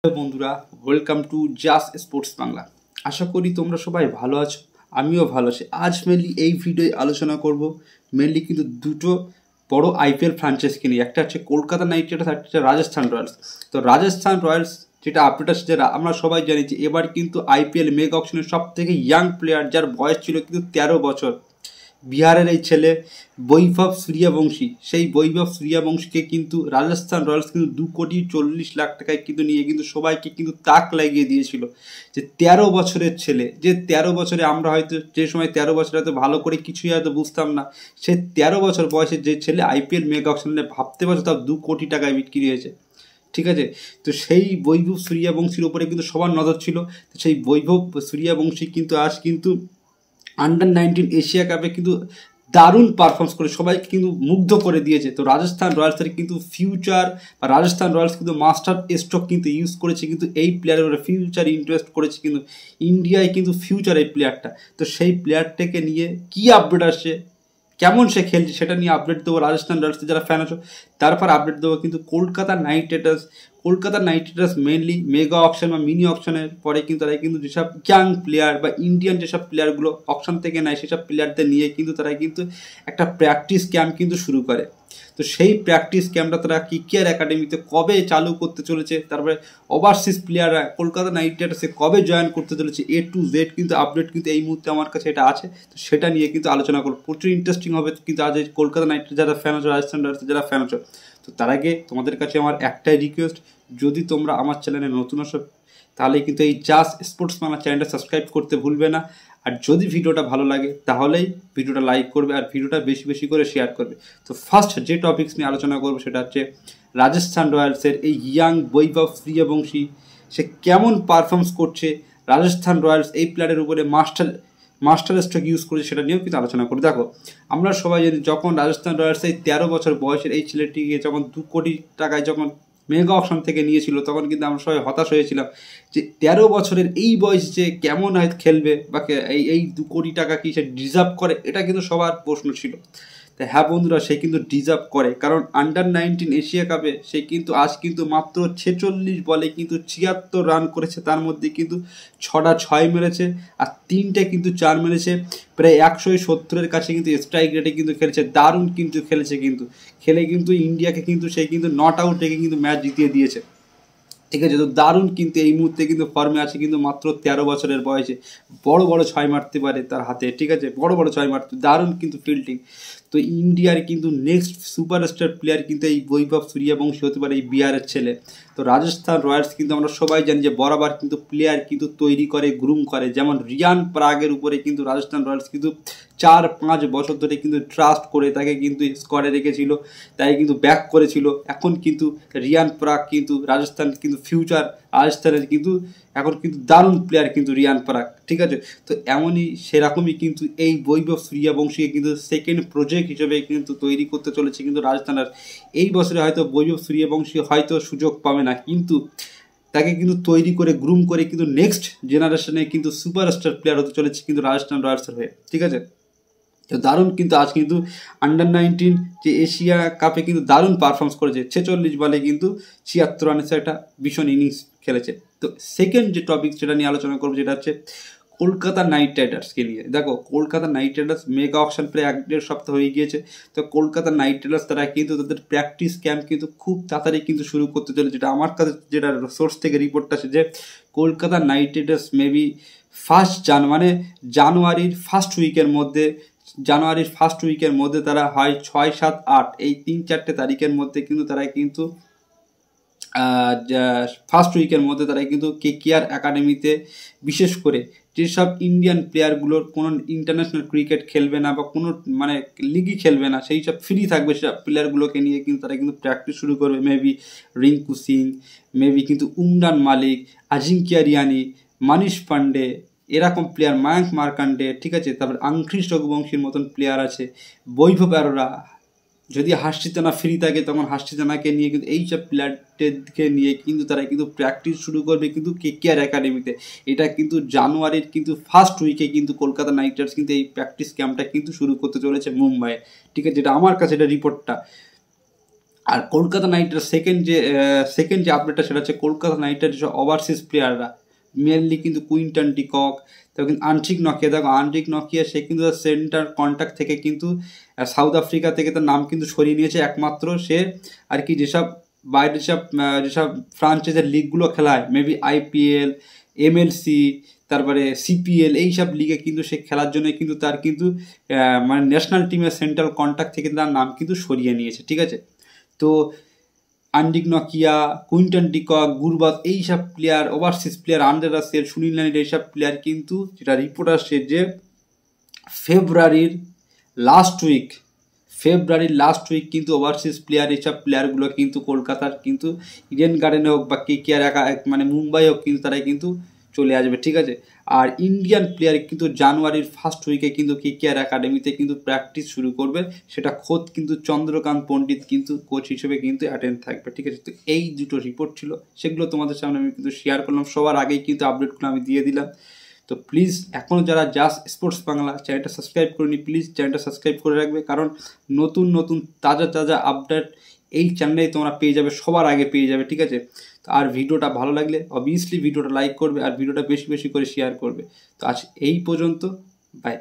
Hello বন্ধুরা, welcome to just sports Bangla. আশা করি তোমরা সবাই ভালো আছো, আমিও ভালো আছি। আজ মেনলি এই ভিডিওয়ে আলোচনা করব মেনলি কিন্তু দুটো বড় আইপিএল ফ্র্যাঞ্চাইজিকে নিয়ে। একটা হচ্ছে কলকাতা নাইট রাইডার্স, একটা হচ্ছে রাজস্থান রয়্যালস। তো রাজস্থান রয়্যালস যেটা আপডেট আছে, যেটা আমরা সবাই জানি যে এবার কিন্তু আইপিএল মেগা অকশনের সব থেকে ইয়াং প্লেয়ার, যার বয়স ছিল কিন্তু 13 বছর, বিহারের এই ছেলে বৈভব সূর্যবংশী। সেই বৈভব সূর্যবংশীকে কিন্তু রাজস্থান রয়্যালস কিন্তু 2,40,00,000 টাকায় কিন্তু নিয়ে কিন্তু সবাইকে কিন্তু তাক লাগিয়ে দিয়েছিল যে 13 বছরের ছেলে, যে 13 বছরে আমরা হয়তো যে সময় 13 বছরে হয়তো ভালো করে কিছুই হয়তো বুঝতাম না, সে 13 বছর বয়সের যে ছেলে আইপিএল মেগা অকশনে ভাবতে পারছো তার 2 কোটি টাকায় বিক্রি হয়েছে। ঠিক আছে, তো সেই বৈভব সূর্যবংশীর ওপরে কিন্তু সবার নজর ছিল। তো সেই বৈভব সূর্যবংশী কিন্তু আজ কিন্তু আন্ডার 19 এশিয়া কাপে কিন্তু দারুণ পারফরমেন্স করে সবাইকে কিন্তু মুগ্ধ করে দিয়েছে। তো রাজস্থান রয়্যালসের কিন্তু ফিউচার, বা রাজস্থান রয়্যালস কিন্তু মাস্টার স্ট্রোক কিন্তু ইউজ করেছে কিন্তু এই প্লেয়ারের উপরে ফিউচার ইনভেস্ট করেছে কিন্তু ইন্ডিয়ায় কিন্তু ফিউচার এই প্লেয়ারটা। তো সেই প্লেয়ারটাকে নিয়ে কী আপডেট আসছে, কেমন সে খেলছে, সেটা নিয়ে আপডেট দেবো রাজস্থান রয়্যালসের যারা ফ্যান আছো। তারপর আপডেট দেবো কিন্তু Kolkata night Riders mainly mega auction বা মিনি অকশনের পরে কিন্তু তারা কিন্তু যেসব ইয়াং প্লেয়ার বা ইন্ডিয়ান যেসব প্লেয়ারগুলো অকশন থেকে নেয়, সেসব প্লেয়ারদের নিয়ে কিন্তু তারা কিন্তু একটা প্র্যাকটিস ক্যাম্প কিন্তু শুরু করে। তো সেই প্র্যাকটিস ক্যাম্পটা তারা কেকেআর একাডেমিতে কবে চালু করতে চলেছে, তারপরে ওভারসিজ প্লেয়াররা কলকাতা নাইট রাইডার্সে কবে জয়েন করতে চলেছে, A to Z কিন্তু আপডেট কিন্তু এই মুহূর্তে আমার কাছে এটা আছে। তো সেটা নিয়ে কিন্তু আলোচনা করবো, প্রচুর ইন্টারেস্টিং হবে কিন্তু আজ এই কলকাতা নাইট রাইডার্স যারা ফ্যান আছো, রাজস্থান রয়্যালসের যারা ফ্যান আছো। তো তার আগে তোমাদের কাছে আমার একটাই রিকোয়েস্ট, যদি তোমরা আমার চ্যানেলে নতুন আসো তাহলে কিন্তু এই জাস্ট স্পোর্টস বাংলা চ্যানেলটা সাবস্ক্রাইব করতে ভুলবে না। আর যদি ভিডিওটা ভালো লাগে তাহলেই ভিডিওটা লাইক করবে আর ভিডিওটা বেশি বেশি করে শেয়ার করবে। তো ফার্স্ট যে টপিকস নিয়ে আলোচনা করবো সেটা হচ্ছে রাজস্থান রয়্যালসের এই ইয়াং বৈভব সূর্যবংশী, সে কেমন পারফর্মস করছে, রাজস্থান রয়্যালস এই প্লেয়ারের উপরে মাস্টার স্ট্রোক ইউজ করেছে, সেটা নিয়েও কিন্তু আলোচনা করি। দেখো, আমরা সবাই জানি যখন রাজস্থান রয়্যালস এই 13 বছর বয়সের এই ছেলেটিকে যখন 2 কোটি টাকায় যখন মেগা অপশন থেকে নিয়েছিল, তখন কিন্তু আমরা সবাই হতাশ হয়েছিলাম যে 13 বছরের এই বয়স যে কেমন হয়তো খেলবে, বা এই 2 কোটি টাকা কি সে ডিজার্ভ করে, এটা কিন্তু সবার প্রশ্ন ছিল। তো হ্যাঁ বন্ধুরা, সে কিন্তু ডিজার্ভ করে, কারণ আন্ডার 19 এশিয়া কাপে সে কিন্তু আজ কিন্তু মাত্র 46 বলে কিন্তু 76 রান করেছে, তার মধ্যে কিন্তু 6টা 6 মেরেছে আর 3টে কিন্তু 4 মেরেছে। প্রায় 170-এর কাছে কিন্তু স্ট্রাইক রেটে কিন্তু খেলেছে, দারুণ কিন্তু খেলেছে, কিন্তু খেলে কিন্তু ইন্ডিয়াকে কিন্তু সেই কিন্তু নট আউট থেকে কিন্তু ম্যাচ জিতিয়ে দিয়েছে। ঠিক আছে, তো দারুণ কিন্তু এই মুহূর্তে কিন্তু ফর্মে আছে, কিন্তু মাত্র 13 বছরের বয়সে বড় বড় 6 মারতে পারে তার হাতে। ঠিক আছে, বড় বড় 6 মারতে, দারুণ কিন্তু ফিল্ডিং। তো ইন্ডিয়ার কিন্তু নেক্সট সুপারস্টার প্লেয়ার কিন্তু এই বৈভব সূর্যবংশী হতে পারে, এই বিহারের ছেলে। তো রাজস্থান রয়্যালস কিন্তু আমরা সবাই জানি যে বরাবর কিন্তু প্লেয়ার কিন্তু তৈরি করে, গ্রুম করে। যেমন রিয়ান পরাগের উপরে কিন্তু রাজস্থান রয়্যালস কিন্তু 4-5 বছর ধরে কিন্তু ট্রাস্ট করে তাকে কিন্তু স্কোয়াডে রেখেছিল, তাই কিন্তু ব্যাক করেছিল। এখন কিন্তু রিয়ান পরাগ কিন্তু রাজস্থান কিন্তু ফিউচার রাজস্থানের কিন্তু এখন কিন্তু দারুণ প্লেয়ার কিন্তু রিয়ান পরাগ। ঠিক আছে, তো এমনই সেরকমই কিন্তু এই বৈভব সূর্যবংশীকে কিন্তু সেকেন্ড প্রজেক্ট হিসেবে কিন্তু তৈরি করতে চলেছে কিন্তু রাজস্থানের। এই বছরে হয়তো বৈভব সূর্যবংশী হয়তো সুযোগ পাবে না, কিন্তু তাকে কিন্তু তৈরি করে গ্রুম করে কিন্তু নেক্সট জেনারেশনে কিন্তু সুপারস্টার প্লেয়ার হতে চলেছে কিন্তু রাজস্থান রয়্যালসের হয়ে। ঠিক আছে, তো দারুণ কিন্তু আজ কিন্তু আন্ডার 19 যে এশিয়া কাপে কিন্তু দারুণ পারফরমেন্স করেছে, 46 বলে কিন্তু 76 রানের একটা ভীষণ ইনিংস খেলেছে। তো সেকেন্ড যে টপিক যেটা নিয়ে আলোচনা করবো সেটা হচ্ছে কলকাতা নাইট রাইডার্সকে নিয়ে। দেখো, Kolkata night Riders mega auction প্রায় 1-1.5 সপ্তাহ হয়ে গিয়েছে। তো কলকাতা নাইট রাইডার্স তারা কিন্তু তাদের প্র্যাকটিস ক্যাম্প কিন্তু খুব তাড়াতাড়ি কিন্তু শুরু করতে চলেছে। যেটা আমার কাছে যেটা সোর্স থেকে রিপোর্টটা আছে যে কলকাতা নাইট রাইডার্স মেবি জানুয়ারির ফার্স্ট উইকের মধ্যে তারা হয় 6, 7, 8 এই 3-4টে তারিখের মধ্যে কিন্তু তারা কিন্তু ফার্স্ট উইকের মধ্যে তারা কিন্তু কেকেআর একাডেমিতে, বিশেষ করে যেসব ইন্ডিয়ান প্লেয়ারগুলোর কোনো ইন্টারন্যাশনাল ক্রিকেট খেলবে না বা কোনো মানে লিগই খেলবে না, সেই সব ফ্রি থাকবে সেসব প্লেয়ারগুলোকে নিয়ে কিন্তু তারা কিন্তু প্র্যাকটিস শুরু করবে। মেবি রিঙ্কু সিং, মেবি কিন্তু উমরান মালিক, আজিঙ্কিয়া রিয়ানি, মানিশ পান্ডে, এরকম প্লেয়ার, মায়াঙ্ক মার্কান্ডে। ঠিক আছে, তারপর আংখ্রিস রঘুবংশীর মতন প্লেয়ার আছে, বৈভব অরোরা। যদি হাসিত না ফ্রি থাকে তখন হাসিতানাকে নিয়ে কিন্তু এইসব প্লেয়ারদেরকে নিয়ে কিন্তু তারা কিন্তু প্র্যাকটিস শুরু করবে কিন্তু কেকেআর একাডেমিতে। এটা কিন্তু জানুয়ারির কিন্তু ফার্স্ট উইকে কিন্তু কলকাতা নাইট রাইডার্স কিন্তু এই প্র্যাকটিস ক্যাম্পটা কিন্তু শুরু করতে চলেছে মুম্বাইয়ে। ঠিক আছে, যেটা আমার কাছে এটা রিপোর্টটা। আর কলকাতা নাইট রাইডার্স সেকেন্ড যে আপডেটটা সেটা হচ্ছে কলকাতা নাইট রাইডার্স ওভারসিজ প্লেয়াররা মেনলি কিন্তু কুইন্টন ডিকক, তারপর কিন্তু আন্ট্রিক নকিয়া। দেখো আন্ট্রিক নকিয়া সে কিন্তু সেন্টার কন্ট্যাক্ট থেকে কিন্তু সাউথ আফ্রিকা থেকে তার নাম কিন্তু সরিয়ে নিয়েছে। একমাত্র সে আর কি যেসব বাইরে যেসব ফ্রাঞ্চাইজের লিগগুলো খেলায়, মেবি আইপিএল, এমএলসি, তারপরে সিপিএল, এইসব লিগে কিন্তু সে খেলার জন্য কিন্তু তার কিন্তু মানে ন্যাশনাল টিমের সেন্ট্রাল কন্ট্যাক্ট থেকে তার নাম কিন্তু সরিয়ে নিয়েছে, ঠিক আছে। তো আন্ডিক নকিয়া, কুইন্টন ডিকক, গুরবাজ, এইসব player, overseas player, under Rasel, Sunil Narine, এইসব প্লেয়ার কিন্তু যেটা রিপোর্ট আসছে যে ফেব্রুয়ারির লাস্ট উইক কিন্তু ওভারসিজ প্লেয়ার, এইসব প্লেয়ারগুলো কিন্তু কলকাতার কিন্তু ইডেন গার্ডেনে হোক বা কেকেআর মানে মুম্বাই হোক কিন্তু তারাই কিন্তু চলে আসবে, ঠিক আছে। আর ইন্ডিয়ান প্লেয়ার কিন্তু জানুয়ারির ফার্স্ট উইকে কিন্তু কেকেআর একাডেমিতে কিন্তু প্র্যাকটিস শুরু করবে, সেটা খোদ কিন্তু চন্দ্রকান্ত পণ্ডিত কিন্তু কোচ হিসেবে কিন্তু অ্যাটেন্ড থাকবে, ঠিক আছে। তো এই দুটো রিপোর্ট ছিল, সেগুলো তোমাদের সামনে আমি কিন্তু শেয়ার করলাম, সবার আগেই কিন্তু আপডেটগুলো আমি দিয়ে দিলাম। তো প্লিজ এখনও যারা জাস্ট স্পোর্টস বাংলা চ্যানেলটা সাবস্ক্রাইব করেনি, প্লিজ চ্যানেলটা সাবস্ক্রাইব করে রাখবে, কারণ নতুন তাজা আপডেট এই চ্যানেলেই তোমরা পেয়ে যাবে, সবার আগে পেয়ে যাবে, ঠিক আছে। তো আর ভিডিওটা ভালো লাগলে অবভিয়াসলি ভিডিওটা লাইক করবে আর ভিডিওটা বেশি করে শেয়ার করবে। তো আজ এই পর্যন্ত, বাই।